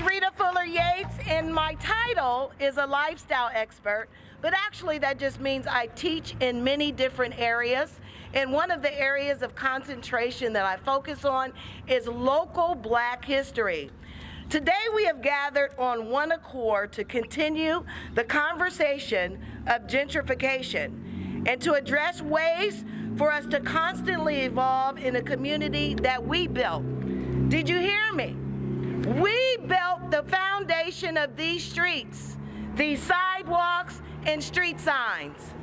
Rita Yates, and my title is a lifestyle expert, but actually that just means I teach in many different areas. And one of the areas of concentration that I focus on is local Black history. Today we have gathered on one accord to continue the conversation of gentrification and to address ways for us to constantly evolve in a community that we built. Did you hear me? We built the foundation of these streets, these sidewalks and street signs.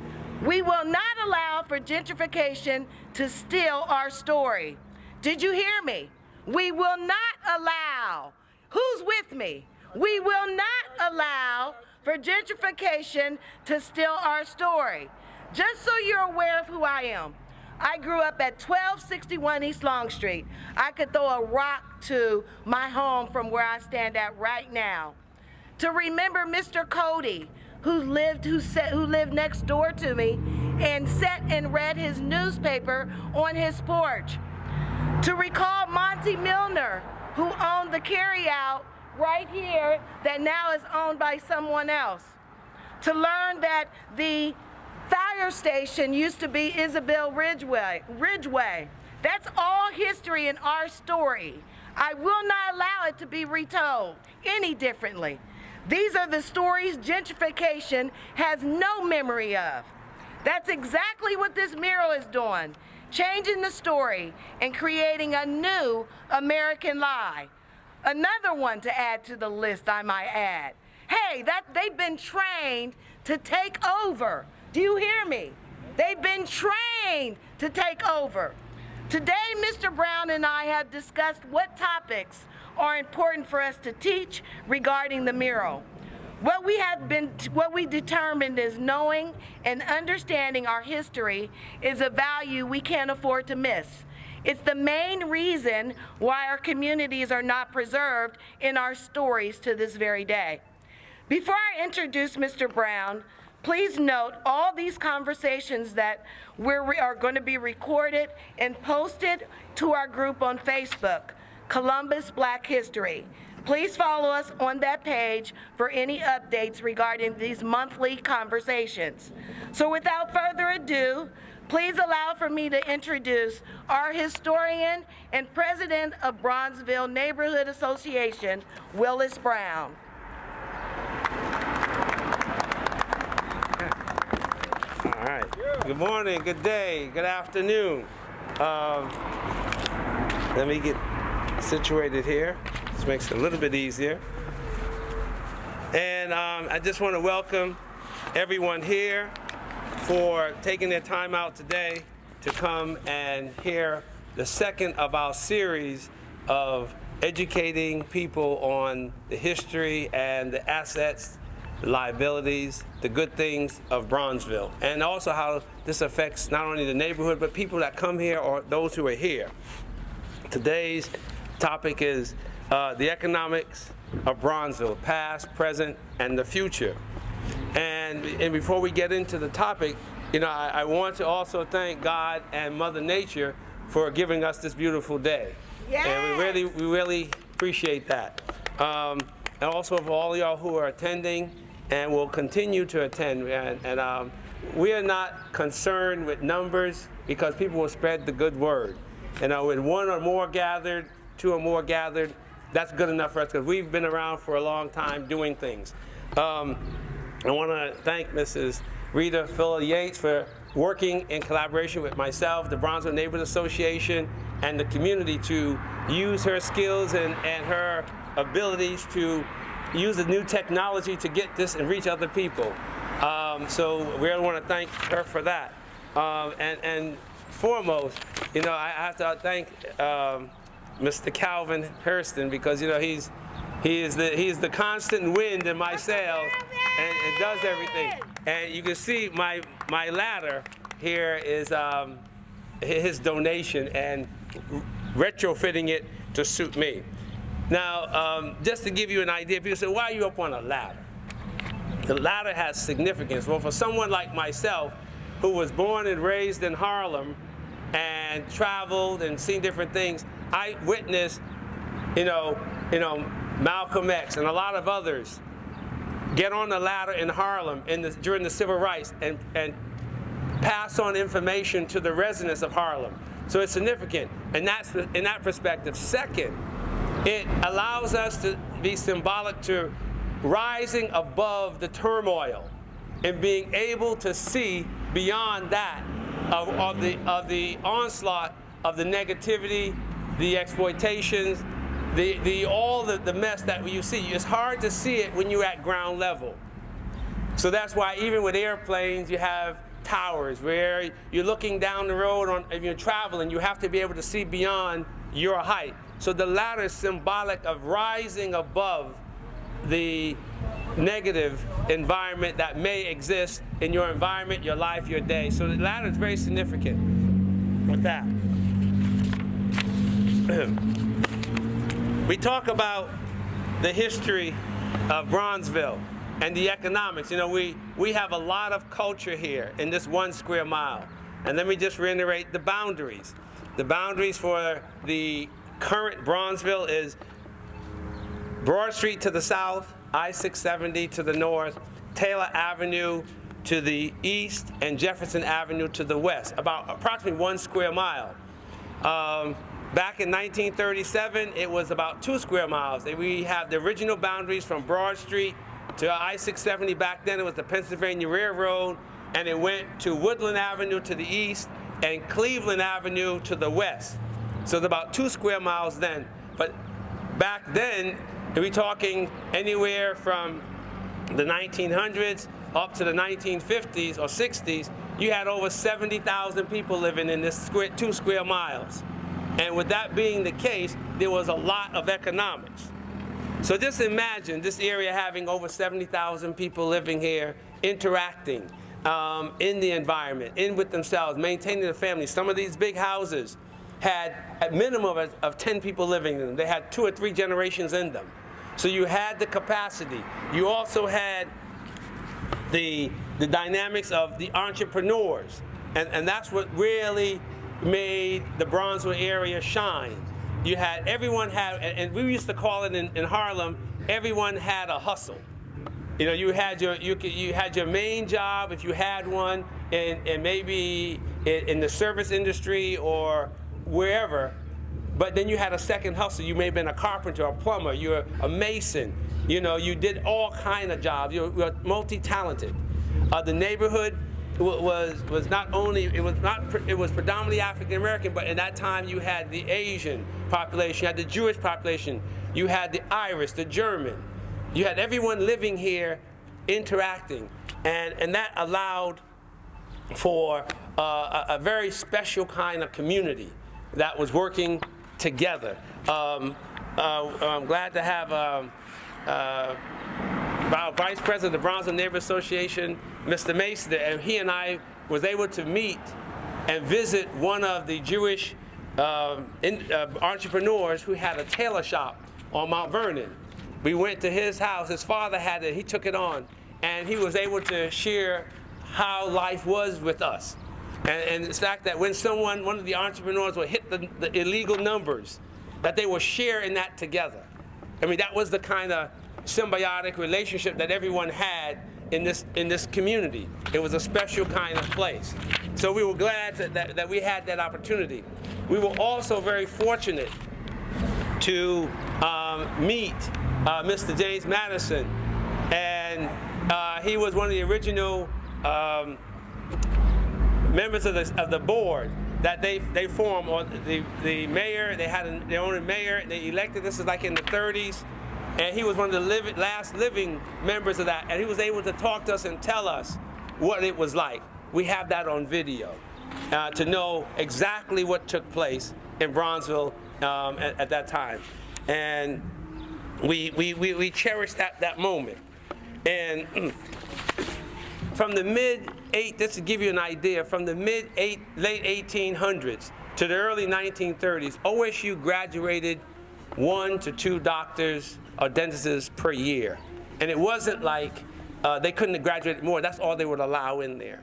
We will not allow for gentrification to steal our story. Did you hear me? We will not allow. Who's with me? We will not allow for gentrification to steal our story. Just so you're aware of who I am, I grew up at 1261 East Long Street. I could throw a rock to my home from where I stand at right now. To remember Mr. Cody, who lived next door to me and sat and read his newspaper on his porch. To recall Monty Milner, who owned the carryout right here that now is owned by someone else. To learn that the fire station used to be Isabel Ridgeway. That's all history in our story. I will not allow it to be retold any differently. These are the stories gentrification has no memory of. That's exactly what this mural is doing, changing the story and creating a new American lie. Another one to add to the list, I might add. Hey, they've been trained to take over. Do you hear me? They've been trained to take over. Today, Mr. Brown and I have discussed what topics are important for us to teach regarding the mural. What we determined is knowing and understanding our history is a value we can't afford to miss. It's the main reason why our communities are not preserved in our stories to this very day. Before I introduce Mr. Brown, please note all these conversations that are going to be recorded and posted to our group on Facebook, Columbus Black History. Please follow us on that page for any updates regarding these monthly conversations. So without further ado, please allow for me to introduce our historian and president of Bronzeville Neighborhood Association, Willis Brown. All right. Good morning, good day, good afternoon. Let me get situated here. This makes it a little bit easier. And I just want to welcome everyone here for taking their time out today to come and hear the second of our series of educating people on the history and the assets, the liabilities, the good things of Bronzeville, and also how this affects not only the neighborhood, but people that come here or those who are here. Today's topic is the economics of Bronzeville, past, present, and the future. And before we get into the topic, I want to also thank God and Mother Nature for giving us this beautiful day. Yes. And we really appreciate that. And also for all y'all who are attending and will continue to attend. And we are not concerned with numbers because people will spread the good word. When one or more gathered, two or more gathered, that's good enough for us because we've been around for a long time doing things. I want to thank Mrs. Rita Yates for working in collaboration with myself, the Bronzeville Neighborhood Association, and the community to use her skills and her abilities to use the new technology to get this and reach other people. So we really want to thank her for that. And foremost, I have to thank Mr. Calvin Hurston because he is the constant wind in my sails and does everything. And you can see my ladder here is his donation and retrofitting it to suit me. Now, just to give you an idea, people say, why are you up on a ladder? The ladder has significance. Well, for someone like myself, who was born and raised in Harlem and traveled and seen different things, I witnessed, Malcolm X, and a lot of others get on the ladder in Harlem during the Civil Rights and pass on information to the residents of Harlem. So it's significant, and that's in that perspective. Second, it allows us to be symbolic to rising above the turmoil and being able to see beyond that of the onslaught of the negativity, the exploitations, all the mess that you see. It's hard to see it when you're at ground level. So that's why even with airplanes, you have towers where you're looking down the road if you're traveling, you have to be able to see beyond your height. So the ladder is symbolic of rising above the negative environment that may exist in your environment, your life, your day. So the ladder is very significant with that. We talk about the history of Bronzeville and the economics. You know, we have a lot of culture here in this 1 square mile. And let me just reiterate the boundaries. The boundaries for the current Bronzeville is Broad Street to the south, I-670 to the north, Taylor Avenue to the east, and Jefferson Avenue to the west, about approximately 1 square mile. Back in 1937, it was about 2 square miles. And we have the original boundaries from Broad Street to I-670. Back then, it was the Pennsylvania Railroad, and it went to Woodland Avenue to the east and Cleveland Avenue to the west. So it's about 2 square miles then. But back then, we're talking anywhere from the 1900s up to the 1950s or 60s, you had over 70,000 people living in this 2 square miles. And with that being the case, there was a lot of economics. So just imagine this area having over 70,000 people living here, interacting in the environment, with themselves, maintaining the family. Some of these big houses had a minimum of 10 people living in them. They had 2 or 3 generations in them. So you had the capacity. You also had the dynamics of the entrepreneurs. And that's what really made the Bronzeville area shine. You had, everyone had, and we used to call it in Harlem, everyone had a hustle. You know, you had your main job, if you had one, and maybe in the service industry or wherever, but then you had a second hustle. You may have been a carpenter, a plumber, you're a mason. You know, you did all kind of jobs. You were multi-talented. The neighborhood was not only, it was predominantly African American, but in that time you had the Asian population, you had the Jewish population, you had the Irish, the German. You had everyone living here interacting, and that allowed for a very special kind of community that was working together. I'm glad to have our Vice President of the Bronzeville Neighborhood Association, Mr. Mason, and he and I was able to meet and visit one of the Jewish entrepreneurs who had a tailor shop on Mount Vernon. We went to his house. His father had it. He took it on, and he was able to share how life was with us. And the fact that when one of the entrepreneurs would hit the illegal numbers, that they would share in that together. I mean, that was the kind of symbiotic relationship that everyone had in this community. It was a special kind of place. So we were glad that we had that opportunity. We were also very fortunate to meet Mr. James Madison, and he was one of the original members of the board that they formed, or the mayor. They had their own mayor. They elected. This is like in the 30s, and he was one of the last living members of that. And he was able to talk to us and tell us what it was like. We have that on video to know exactly what took place in Bronzeville at that time, and we cherish that moment. And from the just to give you an idea, from the late 1800s to the early 1930s, OSU graduated 1 to 2 doctors or dentists per year. And it wasn't like they couldn't have graduated more. That's all they would allow in there.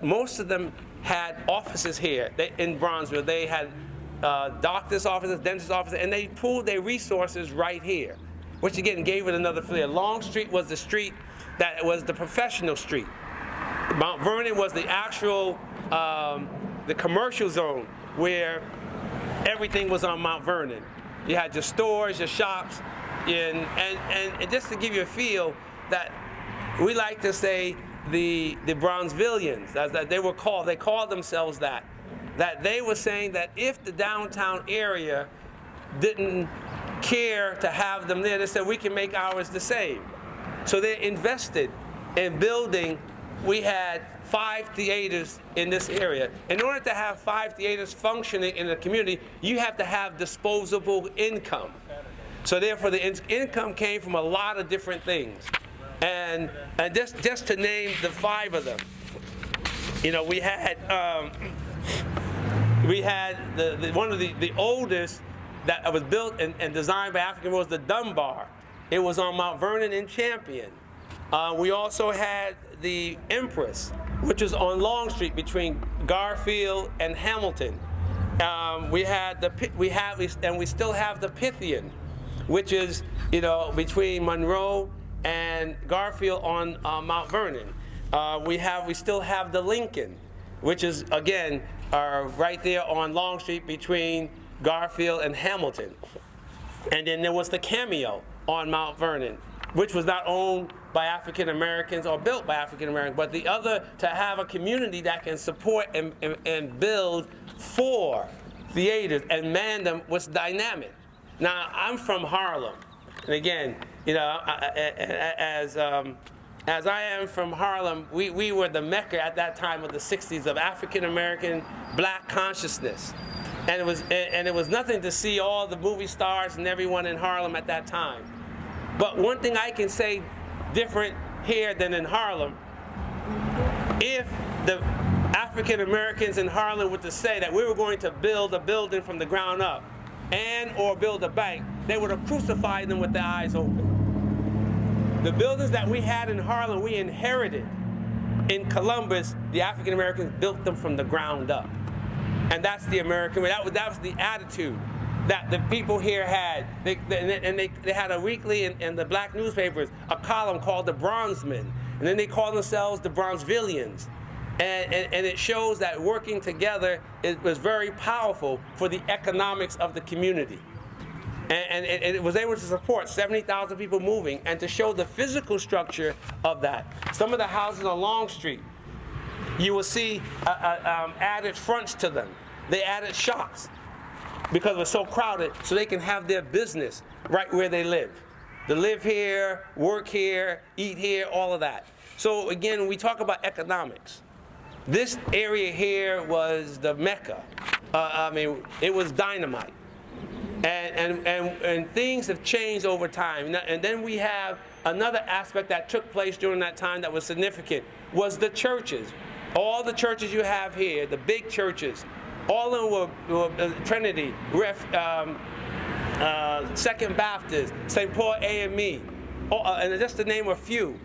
Most of them had offices here in Bronzeville. They had doctors' offices, dentist offices, and they pooled their resources right here. which again gave it another flair. Long Street was the street that was the professional street. Mount Vernon was the actual, the commercial zone where everything was on Mount Vernon. You had your stores, your shops, and just to give you a feel that we like to say the Bronzevillians, as that they called themselves that they were saying that if the downtown area didn't care to have them there, they said we can make ours the same. So they invested in building. We had 5 theaters in this area. In order to have 5 theaters functioning in the community, you have to have disposable income. So therefore, the income came from a lot of different things. And just to name the 5 of them, you know, we had one of the oldest that was built and designed by African was the Dunbar. It was on Mount Vernon in Champion. We also had the Empress, which was on Long Street between Garfield and Hamilton. We still have the Pythian, which is, you know, between Monroe and Garfield on Mount Vernon. We still have the Lincoln, which is again right there on Long Street between Garfield and Hamilton. And then there was the Cameo on Mount Vernon, which was not owned by African Americans or built by African Americans, but the other, to have a community that can support and build 4 theaters and man them, was dynamic. Now, I'm from Harlem, and again, you know, as I am from Harlem, we were the mecca at that time of the 60s of African American black consciousness. And it was nothing to see all the movie stars and everyone in Harlem at that time. But one thing I can say different here than in Harlem, if the African Americans in Harlem were to say that we were going to build a building from the ground up or build a bank, they would have crucified them with their eyes open. The buildings that we had in Harlem, we inherited. In Columbus, the African Americans built them from the ground up. And that's the American way. That was the attitude that the people here had. They had a weekly in the black newspapers, a column called the Bronzemen. And then they called themselves the Bronzevillians. And it shows that working together was very powerful for the economics of the community. And it was able to support 70,000 people moving and to show the physical structure of that. Some of the houses on Long Street, you will see added fronts to them. They added shops because it was so crowded, so they can have their business right where they live. They live here, work here, eat here, all of that. So again, when we talk about economics, this area here was the mecca. I mean, it was dynamite. And things have changed over time. And then we have another aspect that took place during that time that was significant, was the churches. All the churches you have here, the big churches, all of them were Trinity, Second Baptist, St. Paul AME, and just to name a few,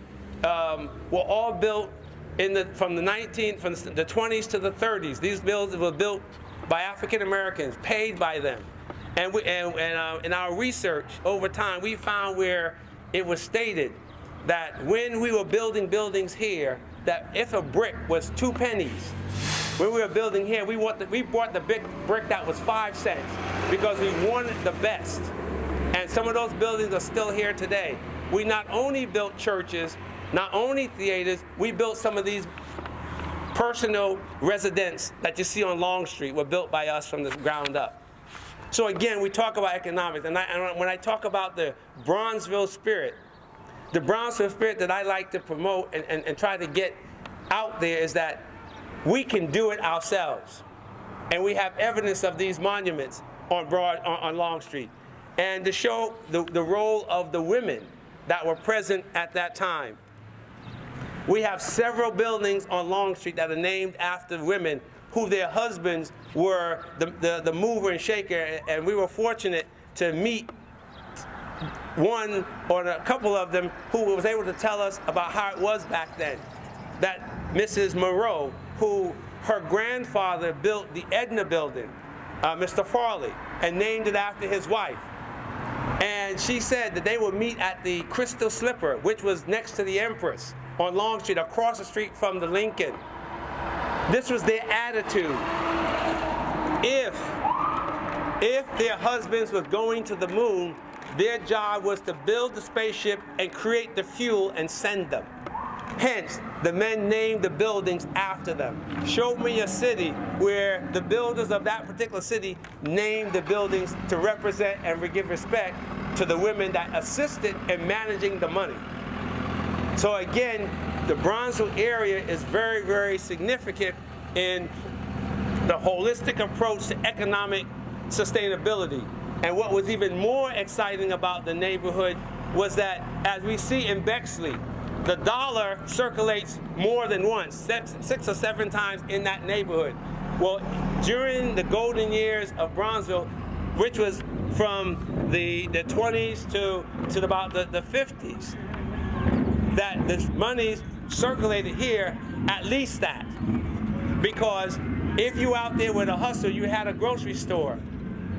were all built from the 20s to the 30s. These buildings were built by African Americans, paid by them. And in our research over time, we found where it was stated that when we were building buildings here, that if a brick was 2 pennies, when we were building here, we bought the big brick that was 5 cents because we wanted the best. And some of those buildings are still here today. We not only built churches, not only theaters, we built some of these personal residents that you see on Long Street were built by us from the ground up. So again, we talk about economics, and when I talk about the Bronzeville spirit, the Bronzeville spirit that I like to promote and try to get out there is that we can do it ourselves. And we have evidence of these monuments on Long Street. And to show the role of the women that were present at that time. We have several buildings on Long Street that are named after women who their husbands were the mover and shaker, and we were fortunate to meet one or a couple of them who was able to tell us about how it was back then. That Mrs. Moreau, who her grandfather built the Edna building, Mr. Farley, and named it after his wife. And she said that they would meet at the Crystal Slipper, which was next to the Empress on Long Street, across the street from the Lincoln. This was their attitude. If their husbands were going to the moon, their job was to build the spaceship and create the fuel and send them. Hence, the men named the buildings after them. Show me a city where the builders of that particular city named the buildings to represent and give respect to the women that assisted in managing the money. So again, the Bronzeville area is very, very significant in the holistic approach to economic sustainability. And what was even more exciting about the neighborhood was that, as we see in Bexley, the dollar circulates more than once, six or seven times in that neighborhood. Well, during the golden years of Bronzeville, which was from the 20s to about the 50s, that the money circulated here, at least that. Because if you out there with a hustle, you had a grocery store,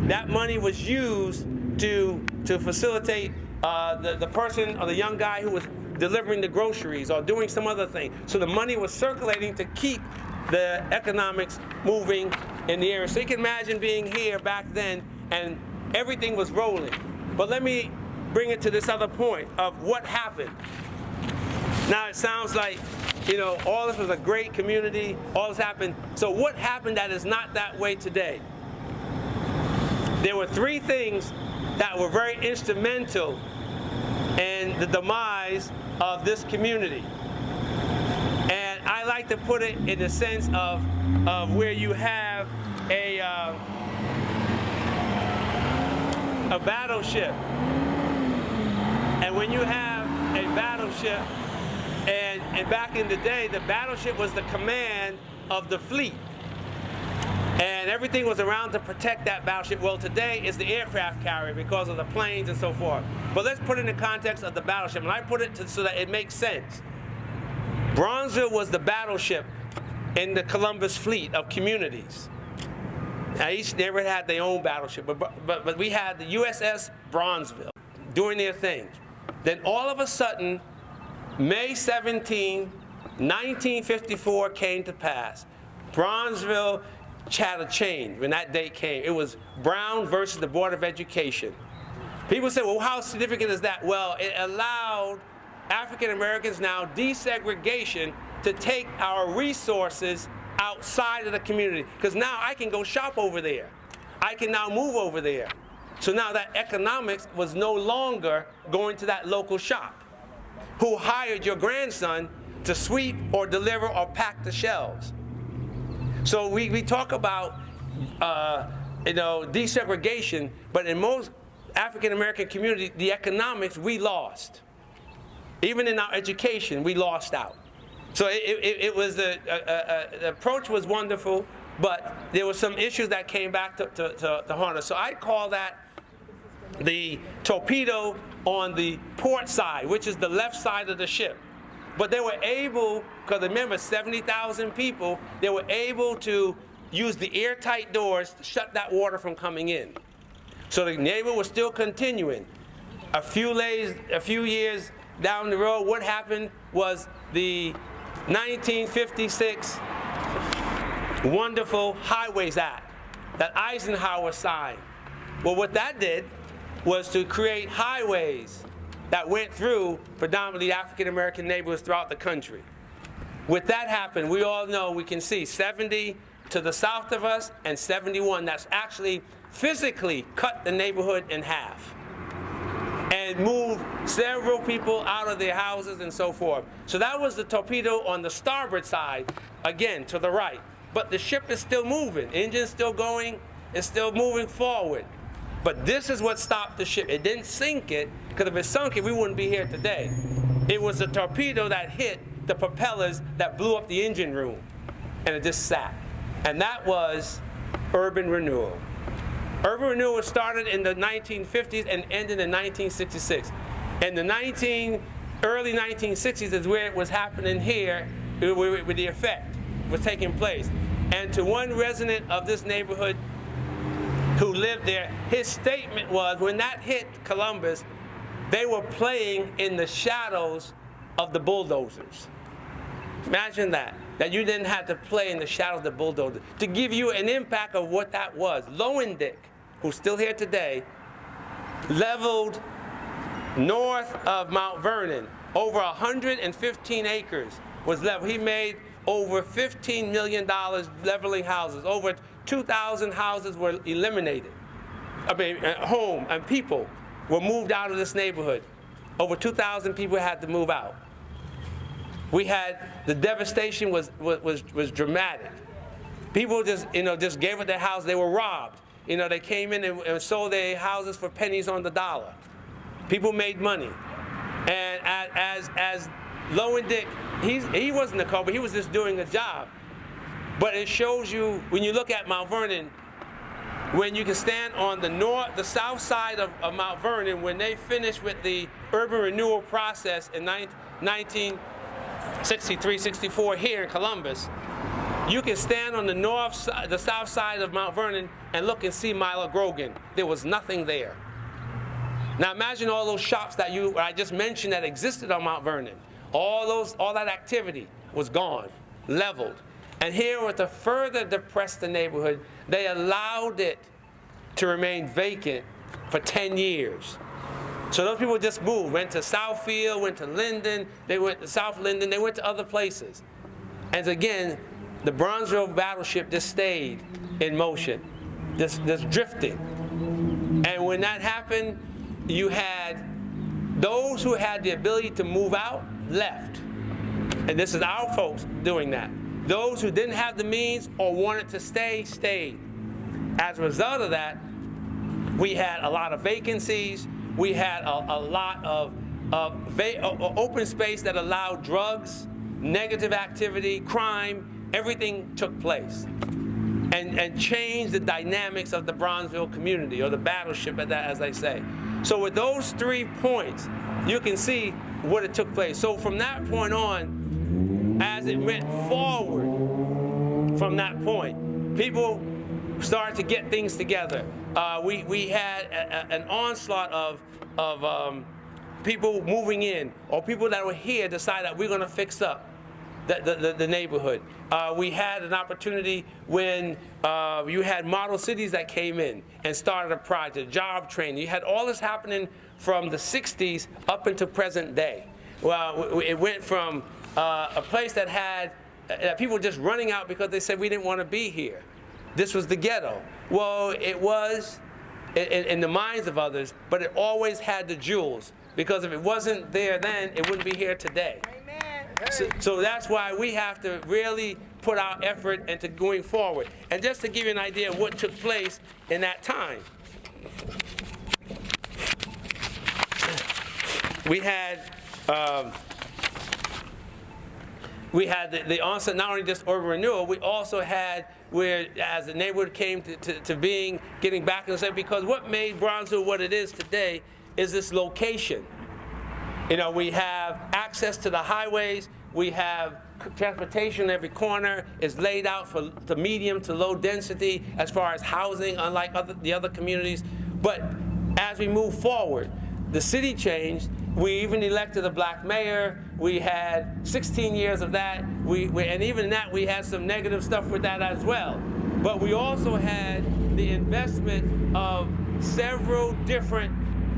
that money was used to facilitate the person or the young guy who was delivering the groceries or doing some other thing. So the money was circulating to keep the economics moving in the area. So you can imagine being here back then and everything was rolling. But let me bring it to this other point of what happened. Now it sounds like, you know, all this was a great community, all this happened. So what happened that is not that way today? There were three things that were very instrumental in the demise of this community. And I like to put it in the sense of where you have a battleship. And when you have a battleship, and back in the day, the battleship was the command of the fleet. And everything was around to protect that battleship. Well, today it's the aircraft carrier because of the planes and so forth. But let's put it in the context of the battleship. And I put it so that it makes sense. Bronzeville was the battleship in the Columbus fleet of communities. Now, each neighborhood had their own battleship, but we had the USS Bronzeville doing their thing. Then all of a sudden, May 17, 1954 came to pass. Bronzeville had a change when that date came. It was Brown versus the Board of Education. People say, well, how significant is that? Well, it allowed African Americans now desegregation to take our resources outside of the community. Because now I can go shop over there. I can now move over there. So now that economics was no longer going to that local shop who hired your grandson to sweep or deliver or pack the shelves. So we talk about desegregation, but in most African American communities, the economics we lost. Even in our education, we lost out. So it was the approach was wonderful, but there were some issues that came back to haunt us. So I call that the torpedo on the port side, which is the left side of the ship. But they were able, because remember, 70,000 people, they were able to use the airtight doors to shut that water from coming in. So the neighborhood was still continuing. A few years down the road, what happened was the 1956 wonderful Highways Act that Eisenhower signed. Well, what that did was to create highways that went through predominantly African-American neighborhoods throughout the country. With that happened, we all know, we can see 70 to the south of us and 71. That's actually physically cut the neighborhood in half and moved several people out of their houses and so forth. So that was the torpedo on the starboard side, again, to the right. But the ship is still moving. Engine's still going. It's still moving forward. But this is what stopped the ship. It didn't sink it, because if it sunk it, we wouldn't be here today. It was the torpedo that hit the propellers that blew up the engine room, and it just sat. And that was urban renewal. Urban renewal started in the 1950s and ended in 1966. And the early 1960s is where it was happening here, where the effect was taking place. And to one resident of this neighborhood, who lived there, his statement was, when that hit Columbus, they were playing in the shadows of the bulldozers. Imagine that you didn't have to play in the shadows of the bulldozers. To give you an impact of what that was, Lowendick, who's still here today, leveled north of Mount Vernon. Over 115 acres was leveled. He made over $15 million leveling houses. Over 2,000 houses were eliminated. Home and people were moved out of this neighborhood. Over 2,000 people had to move out. We had, the devastation was dramatic. People just gave up their house. They were robbed. They came in and sold their houses for pennies on the dollar. People made money. And as Lowendick, he wasn't a culprit, he was just doing a job. But it shows you, when you look at Mount Vernon, when you can stand on the south side of Mount Vernon, when they finished with the urban renewal process in 1963, 64 here in Columbus, you can stand on the south side of Mount Vernon and look and see Milo Grogan. There was nothing there. Now imagine all those shops that I just mentioned that existed on Mount Vernon. All that activity was gone, leveled. And here, to further depress the neighborhood, they allowed it to remain vacant for 10 years. So those people just moved, went to Southfield, went to Linden, they went to South Linden, they went to other places. And again, the Bronzeville battleship just stayed in motion, just drifting. And when that happened, you had those who had the ability to move out, left. And this is our folks doing that. Those who didn't have the means or wanted to stay, stayed. As a result of that, we had a lot of vacancies. We had a lot of open space that allowed drugs, negative activity, crime, everything took place. And changed the dynamics of the Bronzeville community, or the battleship, as they say. So with those 3 points, you can see what it took place. So from that point on, as it went forward from that point, people started to get things together. We had an onslaught of people moving in, or people that were here decided that we're going to fix up the neighborhood. We had an opportunity when you had model cities that came in and started a project, job training. You had all this happening from the 60s up into present day. Well, it went from a place that had people just running out because they said we didn't want to be here. This was the ghetto. Well, it was in the minds of others, but it always had the jewels, because if it wasn't there then, it wouldn't be here today. So that's why we have to really put our effort into going forward. And just to give you an idea of what took place in that time, we had the onset, not only just urban renewal, we also had where, as the neighborhood came to being, getting back in the same, because what made Bronzeville what it is today is this location. We have access to the highways, we have transportation every corner, is laid out for the medium to low density as far as housing, unlike the other communities. But as we move forward, the city changed. We even elected a black mayor. We had 16 years of that. And even that, we had some negative stuff with that as well. But we also had the investment of several different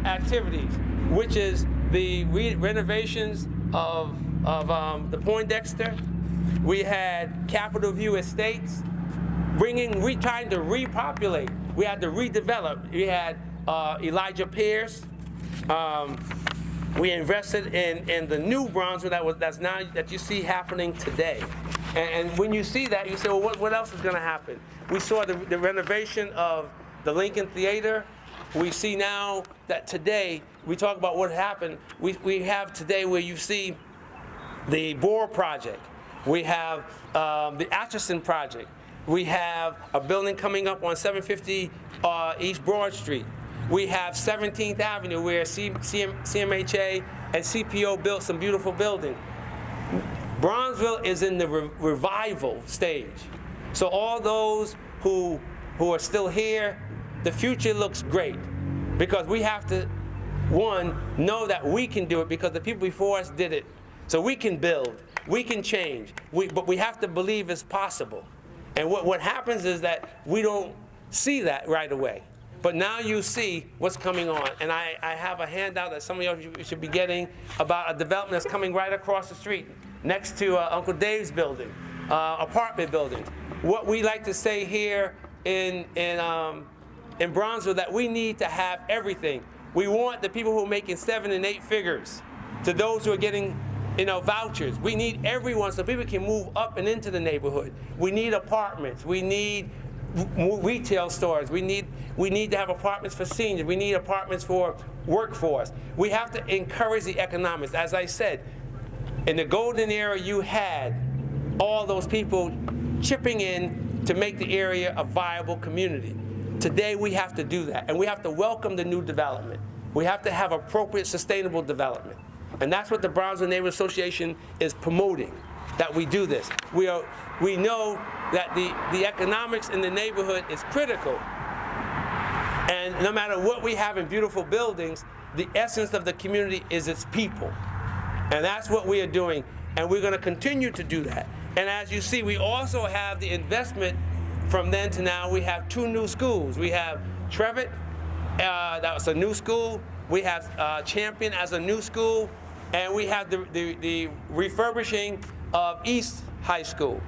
activities, which is the renovations of the Poindexter. We had Capitol View Estates, trying to repopulate. We had to redevelop. We had Elijah Pierce. We invested in the new Bronzeville that you see happening today. And when you see that, you say, well, what else is going to happen? We saw the renovation of the Lincoln Theater. We see now that today, we talk about what happened. We have today where you see the Bohr Project. We have the Atchison Project. We have a building coming up on 750 East Broad Street. We have 17th Avenue where CMHA and CPO built some beautiful buildings. Bronzeville is in the revival stage. So all those who are still here, the future looks great because we have to, one, know that we can do it because the people before us did it. So we can build, we can change, but we have to believe it's possible. And what happens is that we don't see that right away. But now you see what's coming on. And I have a handout that some of you should be getting about a development that's coming right across the street next to Uncle Dave's building, apartment buildings. What we like to say here in Bronzeville that we need to have everything. We want the people who are making 7 and 8 figures to those who are getting vouchers. We need everyone so people can move up and into the neighborhood. We need apartments. We need retail stores. We need to have apartments for seniors. We need apartments for workforce. We have to encourage the economics. As I said, in the golden era, you had all those people chipping in to make the area a viable community. Today, we have to do that, and we have to welcome the new development. We have to have appropriate, sustainable development. And that's what the Bronzeville Neighborhood Association is promoting, that we do this. We know that the economics in the neighborhood is critical. And no matter what we have in beautiful buildings, the essence of the community is its people. And that's what we are doing, and we're going to continue to do that. And as you see, we also have the investment from then to now. We have 2 new schools. We have Trevitt, that was a new school. We have Champion as a new school, and we have the refurbishing of East High School.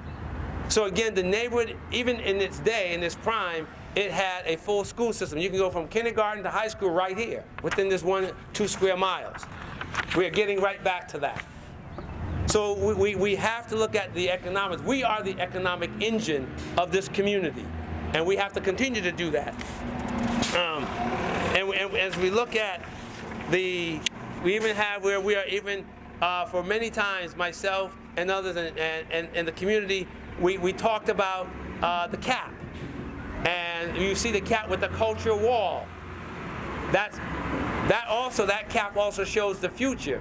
So again, the neighborhood, even in its day, in its prime, it had a full school system. You can go from kindergarten to high school right here, within this 1-2 square miles. We are getting right back to that. So we have to look at the economics. We are the economic engine of this community, and we have to continue to do that. And as we look at we even have where we are even, for many times, myself and others and the community, we talked about the cap. And you see the cap with the cultural wall. That cap also shows the future.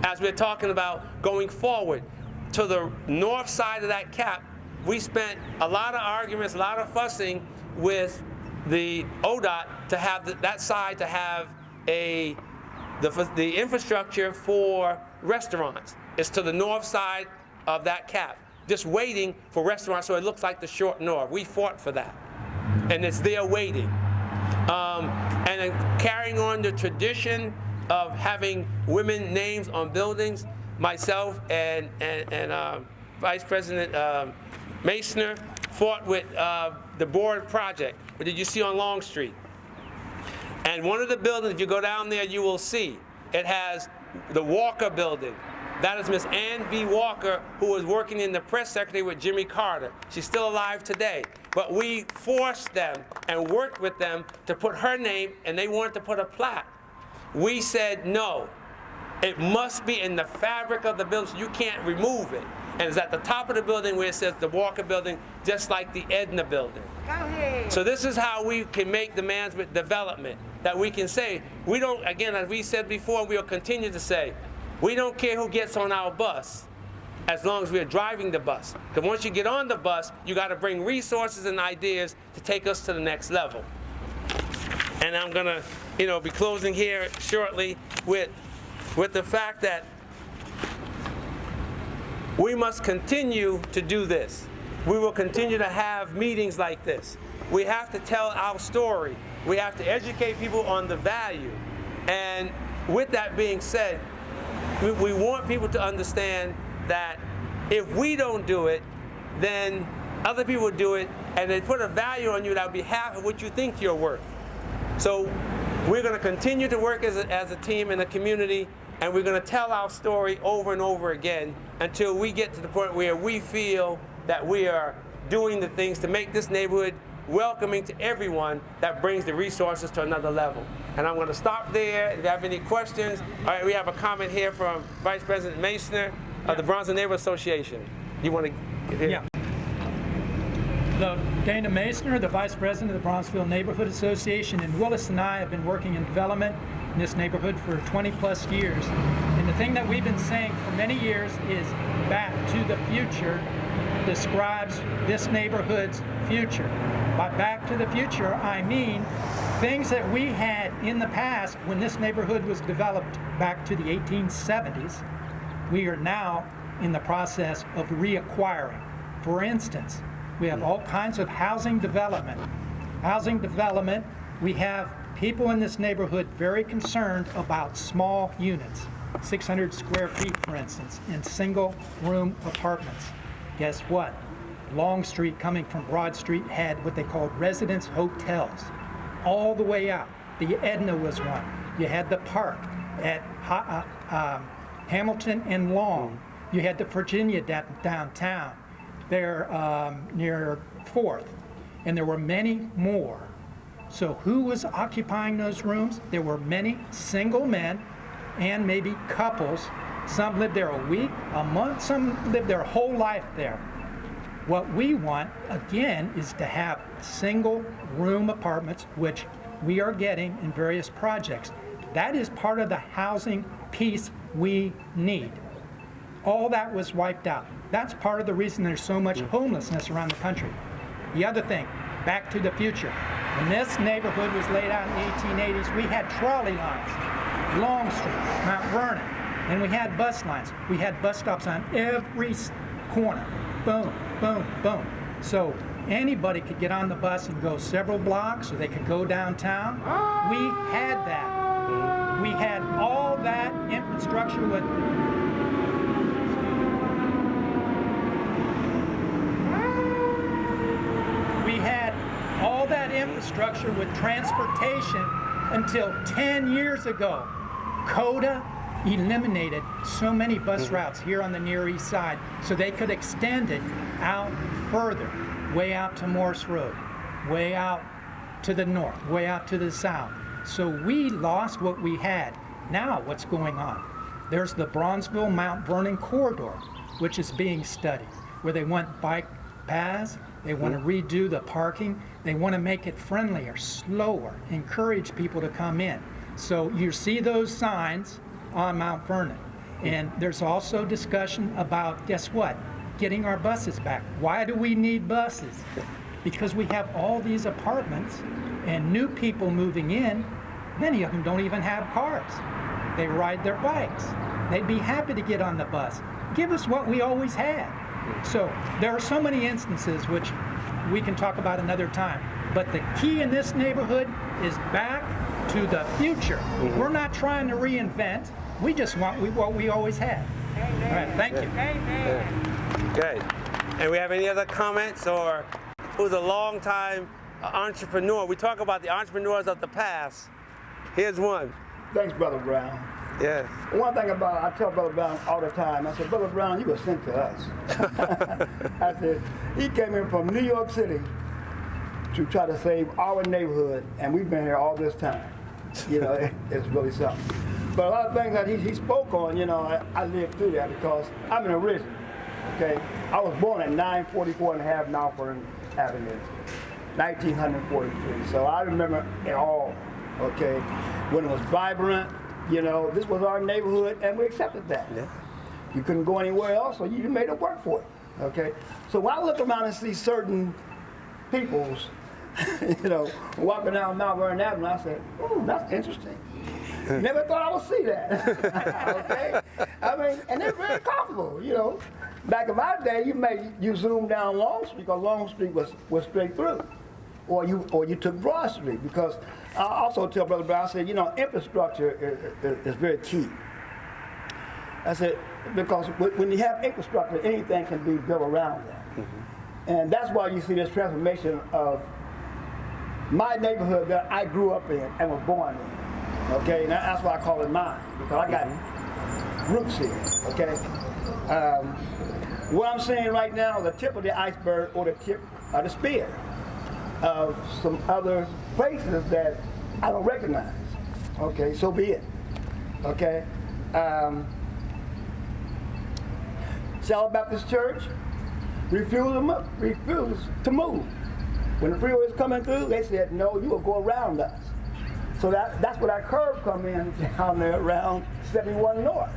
As we're talking about going forward, to the north side of that cap, we spent a lot of arguments, a lot of fussing with the ODOT to have that side to have the infrastructure for restaurants. It's to the north side of that cap, just waiting for restaurants so it looks like the short north. We fought for that, and it's there waiting. And then carrying on the tradition of having women names on buildings, myself and Vice President Masner fought with the board project, what did you see on Long Street? And one of the buildings, if you go down there, you will see, it has the Walker building. That is Miss Ann B. Walker, who was working in the press secretary with Jimmy Carter. She's still alive today. But we forced them and worked with them to put her name, and they wanted to put a plaque. We said no. It must be in the fabric of the building, so you can't remove it. And it's at the top of the building where it says the Walker building, just like the Edna building. Go ahead. So this is how we can make demands with development, that we can say, we don't, again, as we said before, we will continue to say, we don't care who gets on our bus as long as we're driving the bus. Because once you get on the bus, you got to bring resources and ideas to take us to the next level. And I'm going to, be closing here shortly with the fact that we must continue to do this. We will continue to have meetings like this. We have to tell our story. We have to educate people on the value. And with that being said, we want people to understand that if we don't do it, then other people do it, and they put a value on you that will be half of what you think you're worth. So we're going to continue to work as a team in the community, and we're going to tell our story over and over again until we get to the point where we feel that we are doing the things to make this neighborhood welcoming to everyone that brings the resources to another level. And I'm going to stop there. If you have any questions, all right, we have a comment here from Vice President Masner of the Bronzeville Neighborhood Association. You want to get here? Yeah. Dana Masner, the Vice President of the Bronzeville Neighborhood Association, and Willis and I have been working in development in this neighborhood for 20 plus years. And the thing that we've been saying for many years is back to the future describes this neighborhood's future. By back to the future, I mean things that we had in the past when this neighborhood was developed back to the 1870s, we are now in the process of reacquiring. For instance, we have all kinds of housing development. Housing development, we have people in this neighborhood very concerned about small units, 600 square feet, for instance, in single-room apartments. Guess what? Long Street, coming from Broad Street, had what they called residence hotels all the way out. The Edna was one. You had the Park at Hamilton and Long. You had the Virginia downtown there near 4th. And there were many more. So who was occupying those rooms? There were many single men and maybe couples. Some lived there a week, a month, some lived their whole life there. What we want, again, is to have single room apartments, which we are getting in various projects. That is part of the housing piece we need. All that was wiped out. That's part of the reason there's so much homelessness around the country. The other thing, back to the future. When this neighborhood was laid out in the 1880s, we had trolley lines, Long Street, Mount Vernon, and we had bus lines. We had bus stops on every corner. Boom, boom, boom. So anybody could get on the bus and go several blocks, or they could go downtown. We had that. We had all that infrastructure with infrastructure with transportation until 10 years ago. CODA eliminated so many bus routes here on the Near East Side so they could extend it out further, way out to Morse Road, way out to the north, way out to the south. So we lost what we had. Now what's going on? There's the Bronzeville Mount Vernon corridor, which is being studied, where they want bike paths, they want to redo the parking, they want to make it friendlier, slower, encourage people to come in. So you see those signs on Mount Vernon. And there's also discussion about, guess what? Getting our buses back. Why do we need buses? Because we have all these apartments and new people moving in. Many of them don't even have cars. They ride their bikes. They'd be happy to get on the bus. Give us what we always had. So there are so many instances which we can talk about another time. But the key in this neighborhood is back to the future. We're not trying to reinvent. We just want what we always had. Amen. All right, thank you. Amen. Good. And we have any other comments, or who's a long-time entrepreneur? We talk about the entrepreneurs of the past. Here's one. Thanks, Brother Brown. Yes. One thing about, I tell Brother Brown all the time, I said, Brother Brown, you were sent to us. I said, he came in from New York City to try to save our neighborhood, and we've been here all this time. You know, it's really something. But a lot of things that he spoke on, you know, I lived through that because I'm an original, okay? I was born at 944 and a half Northern Avenue, 1943. So I remember it all, okay? When it was vibrant, you know, this was our neighborhood, and we accepted that. Yeah. You couldn't go anywhere else, so you made it work for it, okay? So when I look around and see certain peoples, you know, walking down Mount Vernon Avenue, I said, ooh, that's interesting. Never thought I would see that, okay? I mean, and they're very comfortable, you know. Back in my day, you zoom down Long Street, because Long Street was straight through. Or you took Broad Street, because I also tell Brother Brown, I said, you know, infrastructure is very key. I said, because when you have infrastructure, anything can be built around that. And that's why you see this transformation of my neighborhood that I grew up in and was born in. Okay, and that's why I call it mine, because I got roots here, okay? What I'm seeing right now is the tip of the iceberg, or the tip of the spear of some other places that I don't recognize. Okay, so be it. Okay? South Baptist Church refused to move. When the freeway was coming through, they said, no, you will go around us. So that's where that curve come in down there around 71 North.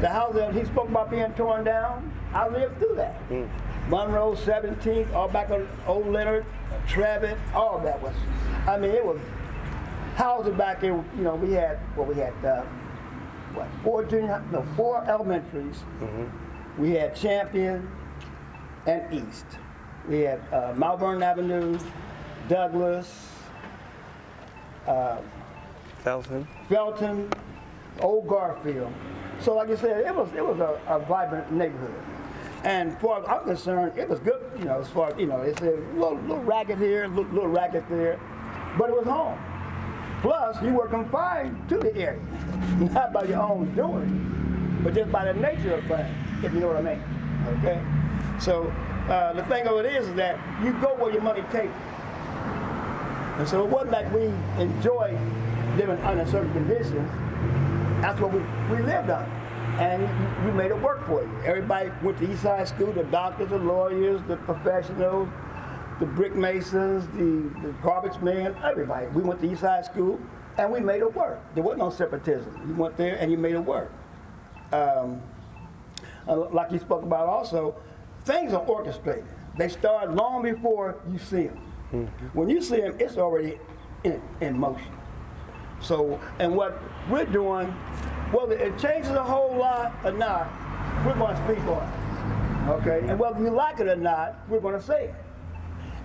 The house that he spoke about being torn down, I lived through that. Monroe, 17th, all back on Old Leonard, Trevitt, all of that was. I mean, it was houses back there. You know, we had four elementaries. We had Champion and East. We had Mount Vernon Avenue, Douglas, Felton, Old Garfield. So like I said, it was a vibrant neighborhood. And as far as I'm concerned, it was good, you know, as far as, you know, it's a little racket here, little racket there, but it was home. Plus, you were confined to the area, not by your own doing, but just by the nature of things, if you know what I mean, okay? So the thing of it is that you go where your money takes you. And so it wasn't like we enjoyed living under certain conditions. That's what we lived on. And you made it work for you. Everybody went to East Side School, the doctors, the lawyers, the professionals, the brick masons, the garbage men, everybody. We went to East Side School and we made it work. There was no separatism. You went there and you made it work. Like you spoke about also, things are orchestrated. They start long before you see them. When you see them, it's already in motion. So, and what we're doing, whether it changes a whole lot or not, we're going to speak on it, okay? And whether you like it or not, we're going to say it.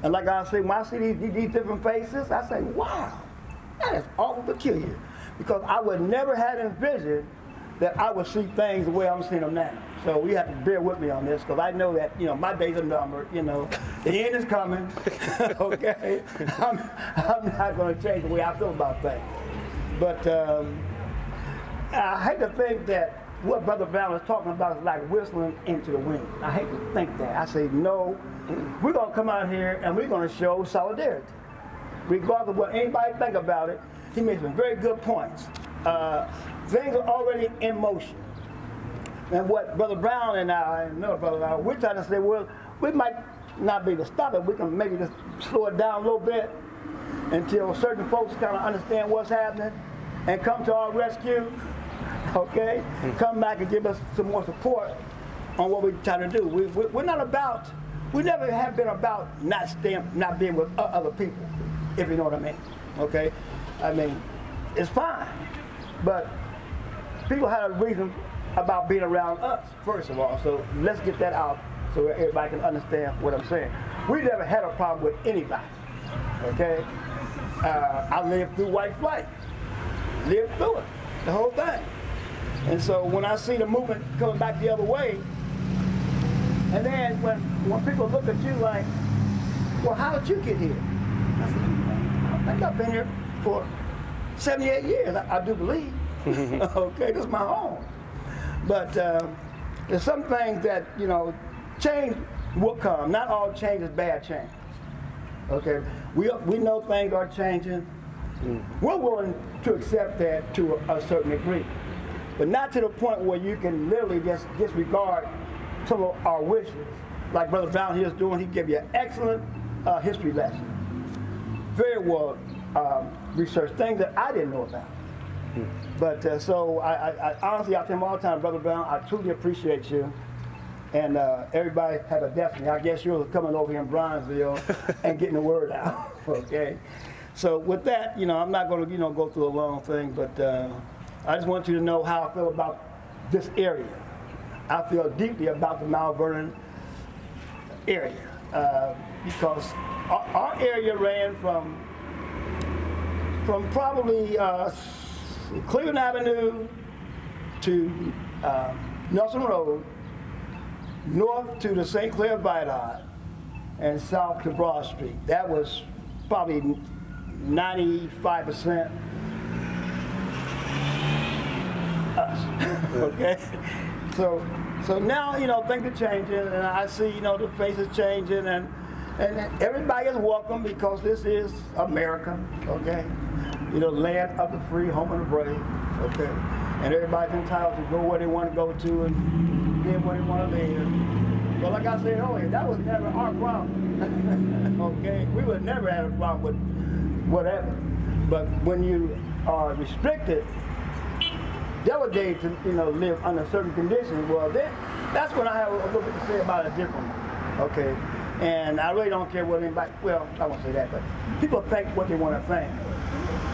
And like I say, when I see these different faces, I say, wow, that is awful peculiar. Because I would never have envisioned that I would see things the way I'm seeing them now. So you have to bear with me on this, because I know that, you know, my days are numbered, you know. The end is coming, okay? I'm not going to change the way I feel about things. But I hate to think that what Brother Brown is talking about is like whistling into the wind. I hate to think that. I say, no, we're going to come out here and we're going to show solidarity. Regardless of what anybody think about it, he made some very good points. Things are already in motion. And what Brother Brown and I, and another brother and I, we're trying to say, well, we might not be able to stop it. We can maybe just slow it down a little bit until certain folks kind of understand what's happening and come to our rescue, okay? Come back and give us some more support on what we're trying to do. We're not about, we never have been about not being with other people, if you know what I mean, okay? I mean, it's fine, but people had a reason about being around us, first of all, so let's get that out so everybody can understand what I'm saying. We never had a problem with anybody, okay? I lived through white flight, lived through it, the whole thing. And so when I see the movement coming back the other way, and then when people look at you like, well, how did you get here? I said, I think I've been here for 78 years, I do believe. Okay, this is my home. But there's some things that, you know, change will come. Not all change is bad change. Okay, we know things are changing. We're willing to accept that to a certain degree, but not to the point where you can literally just disregard some of our wishes. Like Brother Brown here is doing, he gave you an excellent history lesson. Very well researched, things that I didn't know about. But so I honestly, I tell him all the time, Brother Brown, I truly appreciate you. And everybody have a destiny. I guess you're coming over here in Bronzeville and getting the word out, okay? So with that, you know, I'm not going to, you know, go through a long thing, but I just want you to know how I feel about this area. I feel deeply about the Mount Vernon area because our area ran from probably Cleveland Avenue to Nelson Road, north to the St. Clair Viaduct, and south to Broad Street. That was probably 95% us, okay? So now, you know, things are changing, and I see, you know, the faces changing, and everybody is welcome because this is America, okay? You know, land of the free, home of the brave, okay? And everybody's entitled to go where they want to go to and live where they want to live. But like I said earlier, that was never our problem, okay? We would never have a problem with whatever. But when you are restricted, delegated to, you know, live under certain conditions, well, then that's when I have a little bit to say about it differently, okay? And I really don't care what anybody, well, I won't say that, but people think what they want to think.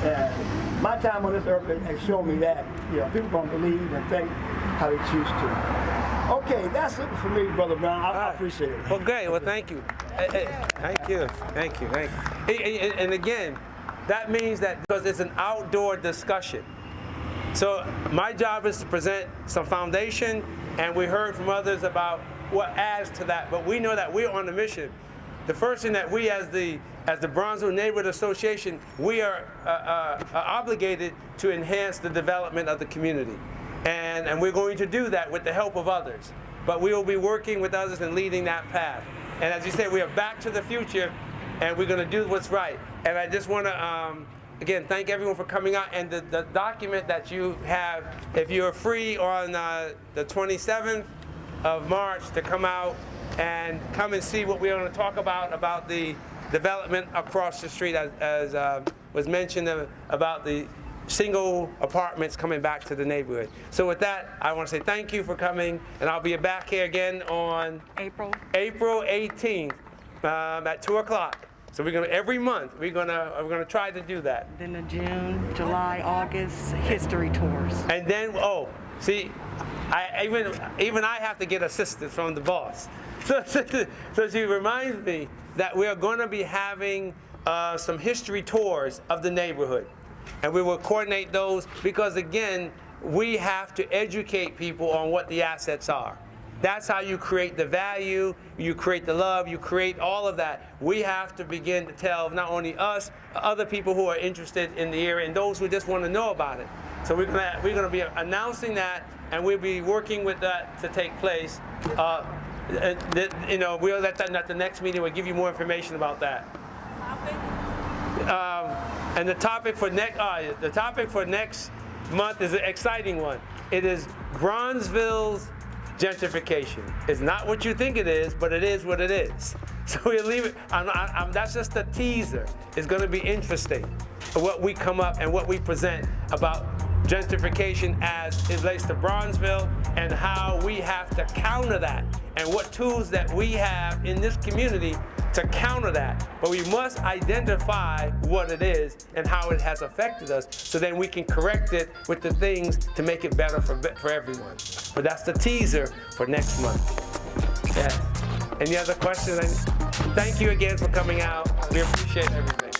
And my time on this earth has shown me that, people going to believe and think how they choose to. Okay, that's it for me, Brother Brown. I appreciate it. Well, great. Well, thank you. Thank you. Thank you. Thank you. And again, that means that because it's an outdoor discussion. So my job is to present some foundation, and we heard from others about what adds to that. But we know that we're on a mission. The first thing that we, as the Bronzeville Neighborhood Association, we are obligated to enhance the development of the community. And we're going to do that with the help of others. But we will be working with others and leading that path. And as you said, we are back to the future, and we're going to do what's right. And I just want to, again, thank everyone for coming out. And the document that you have, if you're free on the 27th of March to come out and come and see what we're going to talk about the development across the street, as was mentioned about the single apartments coming back to the neighborhood. So with that, I want to say thank you for coming, and I'll be back here again on April 18th at 2 o'clock. So we're gonna every month we're gonna try to do that. Then the June, July, August history tours. And then see, even I have to get assistance from the boss. So she reminds me that we are going to be having some history tours of the neighborhood. And we will coordinate those because, again, we have to educate people on what the assets are. That's how you create the value, you create the love, you create all of that. We have to begin to tell not only us, other people who are interested in the area and those who just want to know about it. So we're going to be announcing that, and we'll be working with that to take place. We'll let that at the next meeting. We'll give you more information about that. And the topic for next month is an exciting one. It is Bronzeville's gentrification. It's not what you think it is, but it is what it is. So we'll leave it. That's just a teaser. It's going to be interesting what we come up and what we present about gentrification as it relates to Bronzeville and how we have to counter that and what tools that we have in this community to counter that. But we must identify what it is and how it has affected us so then we can correct it with the things to make it better for everyone. But that's the teaser for next month. Yes. Any other questions? Thank you again for coming out. We appreciate everything.